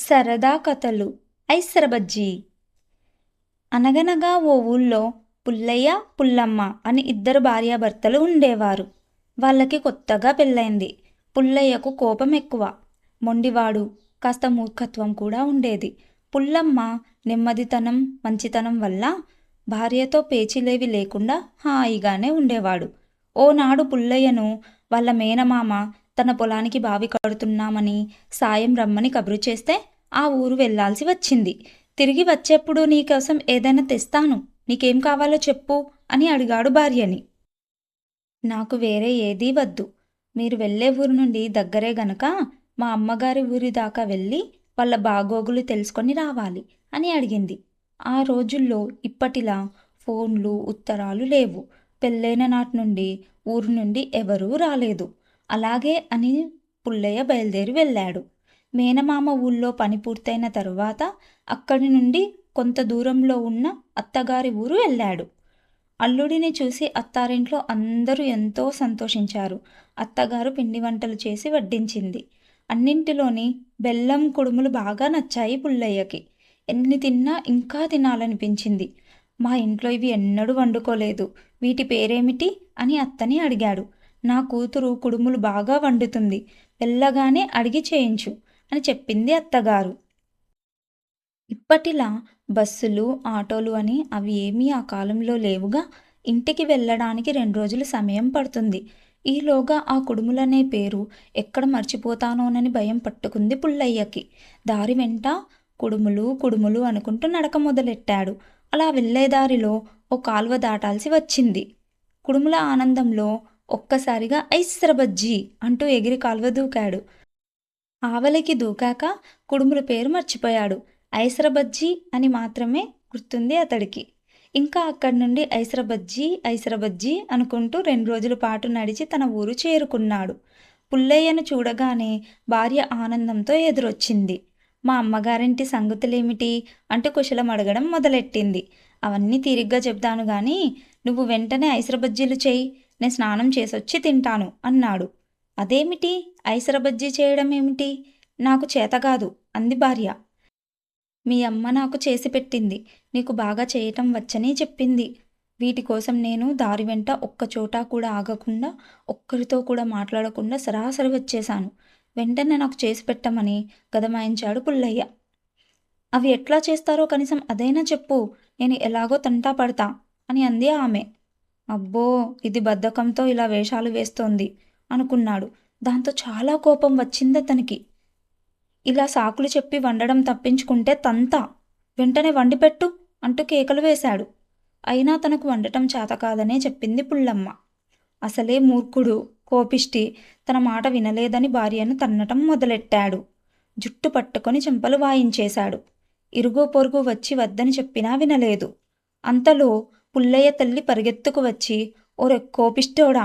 సరదా కథలు ఐసరబజ్జీ. అనగనగా ఓ ఊళ్ళో పుల్లయ్య పుల్లమ్మ అని ఇద్దరు భార్యాభర్తలు ఉండేవారు. వాళ్ళకి కొత్తగా పెళ్ళైంది. పుల్లయ్యకు కోపం ఎక్కువ, మొండివాడు, కాస్త మూర్ఖత్వం కూడా ఉండేది. పుల్లమ్మ నెమ్మదితనం మంచితనం వల్ల భార్యతో పేచీలేవి లేకుండా హాయిగానే ఉండేవాడు. ఓనాడు పుల్లయ్యను వాళ్ళ మేనమామ తన పొలానికి బావి కడుతున్నామని సాయం రమ్మని కబురు చేస్తే ఆ ఊరు వెళ్ళాల్సి వచ్చింది. తిరిగి వచ్చేప్పుడు నీకోసం ఏదైనా తెస్తాను, నీకేం కావాలో చెప్పు అని అడిగాడు భార్యని. నాకు వేరే ఏదీ వద్దు, మీరు వెళ్ళే ఊరు నుండి దగ్గరే గనక మా అమ్మగారి ఊరి దాకా వెళ్ళి వాళ్ళ బాగోగులు తెలుసుకొని రావాలి అని అడిగింది. ఆ రోజుల్లో ఇప్పటిలా ఫోన్లు ఉత్తరాలు లేవు. పెళ్ళైన నాటి నుండి ఊరు నుండి ఎవరూ రాలేదు. అలాగే అని పుల్లయ్య బయలుదేరి వెళ్ళాడు. మేనమామ ఊళ్ళో పని పూర్తయిన తరువాత అక్కడి నుండి కొంత దూరంలో ఉన్న అత్తగారి ఊరు వెళ్ళాడు. అల్లుడిని చూసి అత్తారింట్లో అందరూ ఎంతో సంతోషించారు. అత్తగారు పిండి వంటలు చేసి వడ్డించింది. అన్నింటిలోని బెల్లం కుడుములు బాగా నచ్చాయి పుల్లయ్యకి. ఎన్ని తిన్నా ఇంకా తినాలనిపించింది. మా ఇంట్లో ఇవి ఎన్నడూ వండుకోలేదు, వీటి పేరేమిటి అని అత్తని అడిగాడు. నా కూతురు కుడుములు బాగా వండుతుంది, వెళ్ళగానే అడిగి చేయించు అని చెప్పింది అత్తగారు. ఇప్పటిలా బస్సులు ఆటోలు అని అవి ఏమీ ఆ కాలంలో లేవుగా. ఇంటికి వెళ్ళడానికి 2 రోజులు సమయం పడుతుంది. ఈలోగా ఆ కుడుములనే పేరు ఎక్కడ మర్చిపోతానోనని భయం పట్టుకుంది పుల్లయ్యకి. దారి వెంట కుడుములు కుడుములు అనుకుంటూ నడక మొదలెట్టాడు. అలా వెళ్ళేదారిలో ఓ కాలువ దాటాల్సి వచ్చింది. కుడుముల ఆనందంలో ఒక్కసారిగా ఐస్సరబజ్జీ అంటూ ఎగిరి కాలువ దూకాడు. ఆవలికి దూకాక కుడుముల పేరు మర్చిపోయాడు. ఐసరబజ్జీ అని మాత్రమే గుర్తుంది అతడికి. ఇంకా అక్కడి నుండి ఐసరబజ్జీ ఐసరబజ్జీ అనుకుంటూ 2 రోజుల పాటు నడిచి తన ఊరు చేరుకున్నాడు. పుల్లయ్యను చూడగానే భార్య ఆనందంతో ఎదురొచ్చింది. మా అమ్మగారింటి సంగతులేమిటి అంటూ కుశలం అడగడం మొదలెట్టింది. అవన్నీ తీరిగ్గా చెప్తాను గాని నువ్వు వెంటనే ఐసరబజ్జీలు చెయ్యి, నేను స్నానం చేసొచ్చి తింటాను అన్నాడు. అదేమిటి, ఐసరబజ్జీ చేయడం ఏమిటి, నాకు చేతకాదు అంది భార్య. మీ అమ్మ నాకు చేసి పెట్టింది, నీకు బాగా చేయటం వచ్చని చెప్పింది. వీటి కోసం నేను దారి వెంట ఒక్కచోట కూడా ఆగకుండా ఒక్కరితో కూడా మాట్లాడకుండా సరాసరి వచ్చేశాను. వెంటనే నాకు చేసి పెట్టమని గదమాయించాడు పుల్లయ్య. అవి ఎట్లా చేస్తారో కనీసం అదైనా చెప్పు, నేను ఎలాగో తంటా పడతా అని అంది ఆమె. అబ్బో, ఇది బద్ధకంతో ఇలా వేషాలు వేస్తోంది అనుకున్నాడు. దాంతో చాలా కోపం వచ్చింది అతనికి. ఇలా సాకులు చెప్పి వండడం తప్పించుకుంటే తంతా, వెంటనే వండిపెట్టు అంటూ కేకలు వేశాడు. అయినా తనకు వండటం చేతకాదనే చెప్పింది పుల్లమ్మ. అసలే మూర్ఖుడు, కోపిష్టి, తన మాట వినలేదని భార్యను తన్నటం మొదలెట్టాడు. జుట్టు పట్టుకొని చెంపలు వాయించేశాడు. ఇరుగు పొరుగు వచ్చి వద్దని చెప్పినా వినలేదు. అంతలో పుల్లయ్య తల్లి పరిగెత్తుకు వచ్చి, ఓరే కోపిష్టోడా,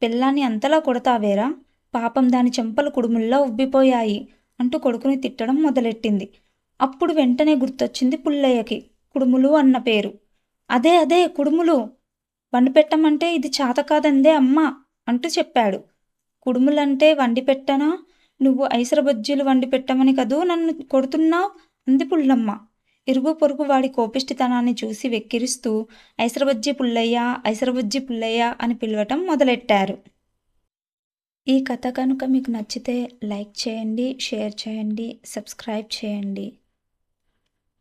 పిల్లాన్ని అంతలా కొడతావేరా, పాపం దాని చెంపలు కుడుముల్లా ఉబ్బిపోయాయి అంటూ కొడుకుని తిట్టడం మొదలెట్టింది. అప్పుడు వెంటనే గుర్తొచ్చింది పుల్లయ్యకి కుడుములు అన్న పేరు. అదే అదే కుడుములు వండి పెట్టమంటే ఇది చేత కాదందే అమ్మా అంటూ చెప్పాడు. కుడుములంటే వండి పెట్టనా, నువ్వు ఐసరబజ్జీలు వండి పెట్టమని కదూ నన్ను కొడుతున్నావు అంది పుల్లమ్మ. ఇరుగు పొరుగు వాడి కోపిష్టితనాన్ని చూసి వెక్కిరిస్తూ ఐసరబజ్జీ పుల్లయ్య ఐసరబజ్జీ పుల్లయ్య అని పిలవటం మొదలెట్టారు. ఈ కథ కనుక మీకు నచ్చితే లైక్ చేయండి, షేర్ చేయండి, సబ్స్క్రైబ్ చేయండి.